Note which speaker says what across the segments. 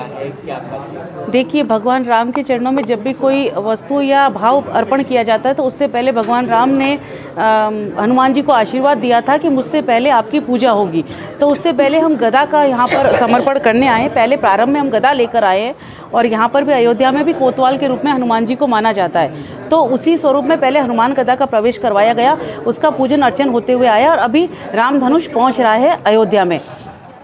Speaker 1: है, क्या खासियत?
Speaker 2: देखिए, भगवान राम के चरणों में जब भी कोई वस्तु या भाव अर्पण किया जाता है तो उससे पहले भगवान राम ने हनुमान जी को आशीर्वाद दिया था कि मुझसे पहले आपकी पूजा होगी। तो उससे पहले हम गदा का यहाँ पर समर्पण करने आए हैं। पहले प्रारंभ में हम गदा लेकर आए हैं और यहाँ पर भी अयोध्या में भी कोतवाल के रूप में हनुमान जी को माना जाता है। तो उसी स्वरूप में पहले हनुमान गदा का प्रवेश करवाया गया, उसका पूजन अर्चन होते हुए आया और अभी रामधनुष पहुँच रहा है अयोध्या में।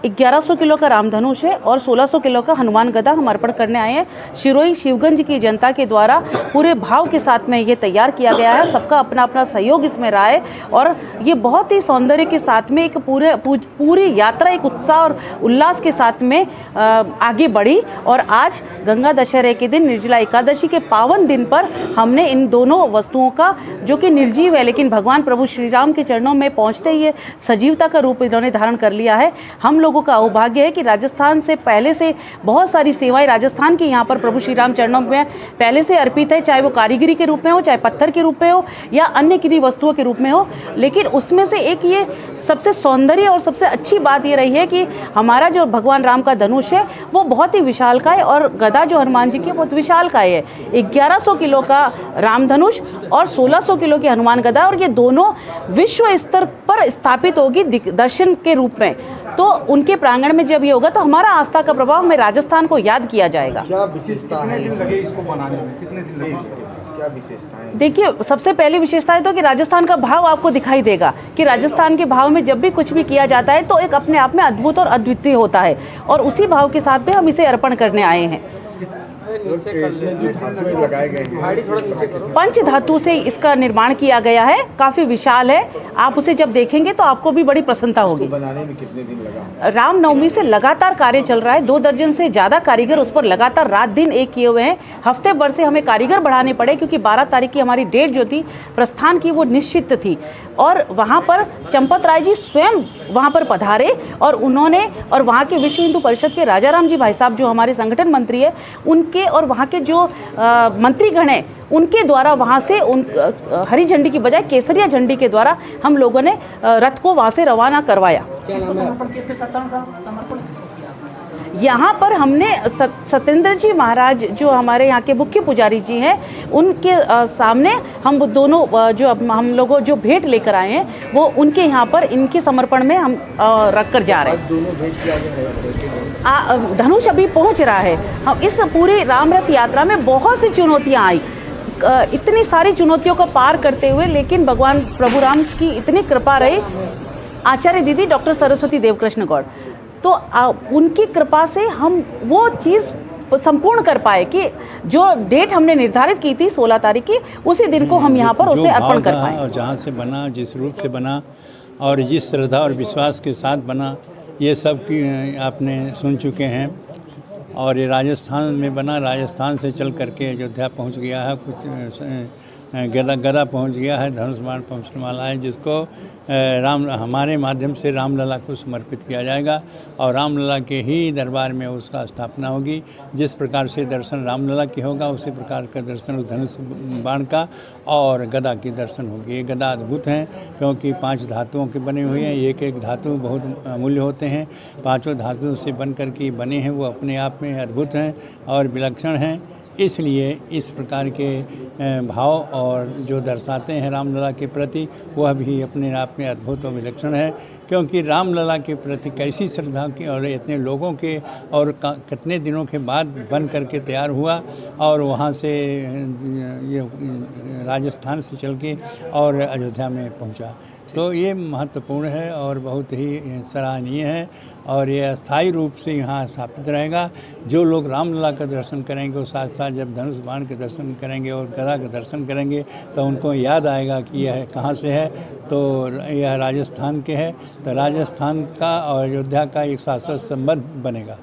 Speaker 2: 1100 किलो का रामधनुष है और 1600 किलो का हनुमान गदा हम अर्पण करने आए हैं। शिरोई शिवगंज की जनता के द्वारा पूरे भाव के साथ में ये तैयार किया गया है। सबका अपना अपना सहयोग इसमें रहा है और ये बहुत ही सौंदर्य के साथ में एक पूरी यात्रा एक उत्साह और उल्लास के साथ में आगे बढ़ी। और आज गंगा दशहरे के दिन निर्जला एकादशी के पावन दिन पर हमने इन दोनों वस्तुओं का, जो कि निर्जीव है लेकिन भगवान प्रभु श्री राम के चरणों में पहुँचते ही सजीवता का रूप इन्होंने धारण कर लिया है। हम लोगों का सौभाग्य है कि राजस्थान से पहले से बहुत सारी सेवाएं राजस्थान की यहाँ पर प्रभु श्री राम चरणों में पहले से अर्पित है, चाहे वो कारीगरी के रूप में हो, चाहे पत्थर के रूप में हो या अन्य किन्हीं वस्तुओं के रूप में हो। लेकिन उसमें से एक ये सबसे सौंदर्य और सबसे अच्छी बात ये रही है कि हमारा जो भगवान राम का धनुष है वो बहुत ही विशालकाय और गदा जो हनुमान जी की बहुत विशालकाय है। 1100 किलो का रामधनुष और 1600 किलो की हनुमान गदा, और ये दोनों विश्व स्तर पर स्थापित होगी दर्शन के रूप में। तो उनके प्रांगण में जब ये होगा तो हमारा आस्था का प्रभाव हमें राजस्थान को याद किया जाएगा।
Speaker 3: क्या विशेषता है? कितने दिन लगे इसको बनाने में? कितने दिन लगे? क्या विशेषता है?
Speaker 2: देखिए, सबसे पहली विशेषता है तो कि राजस्थान का भाव आपको दिखाई देगा कि राजस्थान के भाव में जब भी कुछ भी किया जाता है तो एक अपने आप में अद्भुत और अद्वितीय होता है, और उसी भाव के साथ में हम इसे अर्पण करने आए हैं। पंच धातु से इसका निर्माण किया गया है, काफी विशाल है। आप उसे जब देखेंगे तो आपको भी बड़ी प्रसन्नता होगी।
Speaker 3: बनाने में कितने दिन लगा?
Speaker 2: रामनवमी से लगातार कार्य चल रहा है। 2 दर्जन से ज़्यादा कारीगर उस पर लगातार रात दिन एक किए हुए हैं। हफ्ते भर से हमें कारीगर बढ़ाने पड़े क्योंकि 12 तारीख की हमारी डेट जो थी प्रस्थान की वो निश्चित थी, और वहाँ पर चंपत राय जी स्वयं वहाँ पर पधारे और उन्होंने, और वहाँ के विश्व हिंदू परिषद के राजा राम जी भाई साहब जो हमारे संगठन मंत्री है उनके और वहाँ के जो मंत्रीगण हैं उनके द्वारा वहाँ से हरी झंडी की बजाय केसरिया झंडी के द्वारा हम लोगों ने रथ को वहाँ से रवाना करवाया। यहाँ पर हमने सत्येंद्र जी महाराज जो हमारे यहाँ के मुख्य पुजारी जी हैं उनके सामने हम दोनों जो हम लोगों जो भेंट लेकर आए हैं वो उनके यहाँ पर इनके समर्पण में हम रख कर जा रहे हैं।
Speaker 3: दोनों भेंट किया गया।
Speaker 2: धनुष अभी पहुँच रहा है। हम इस पूरी रामरथ यात्रा में बहुत सी चुनौतियाँ आई, इतनी सारी चुनौतियों को पार करते हुए, लेकिन भगवान प्रभु राम की इतनी कृपा रही। आचार्य दीदी डॉक्टर सरस्वती देवकृष्ण गौड़, तो उनकी कृपा से हम वो चीज़ संपूर्ण कर पाए कि जो डेट हमने निर्धारित की थी 16 तारीख की, उसी दिन को हम यहाँ पर उसे अर्पण कर पाए।
Speaker 4: और जहाँ से बना, जिस रूप से बना और जिस श्रद्धा और विश्वास के साथ बना, ये सब की आपने सुन चुके हैं। और ये राजस्थान में बना, राजस्थान से चल करके अयोध्या पहुँच गया है, कुछ गदा पहुँच गया है, धनुष बाण पहुँचने वाला है, जिसको हमारे माध्यम से रामलला को समर्पित किया जाएगा और रामलला के ही दरबार में उसका स्थापना होगी। जिस प्रकार से दर्शन रामलला की होगा उसी प्रकार का दर्शन धनुष बाण का और गदा की दर्शन होगी। ये गदा अद्भुत हैं क्योंकि 5 धातुओं के बने हुए हैं। एक एक धातु बहुत अमूल्य होते हैं। 5 धातुओं से बन करके बने हैं, वो अपने आप में अद्भुत हैं और विलक्षण हैं। इसलिए इस प्रकार के भाव और जो दर्शाते हैं रामलला के प्रति, वह भी अपने आप में अद्भुत और विलक्षण है। क्योंकि रामलला के प्रति कैसी श्रद्धा की, और इतने लोगों के और कितने दिनों के बाद बन करके तैयार हुआ और वहाँ से ये राजस्थान से चल के और अयोध्या में पहुँचा। तो ये महत्वपूर्ण है और बहुत ही सराहनीय है और ये अस्थायी रूप से यहाँ स्थापित रहेगा। जो लोग रामलला का दर्शन करेंगे और साथ साथ जब धनुष बाण के दर्शन करेंगे और गदा का दर्शन करेंगे तो उनको याद आएगा कि यह कहाँ से है, तो यह राजस्थान के है। तो राजस्थान का और अयोध्या का एक शाश्वत संबंध बनेगा।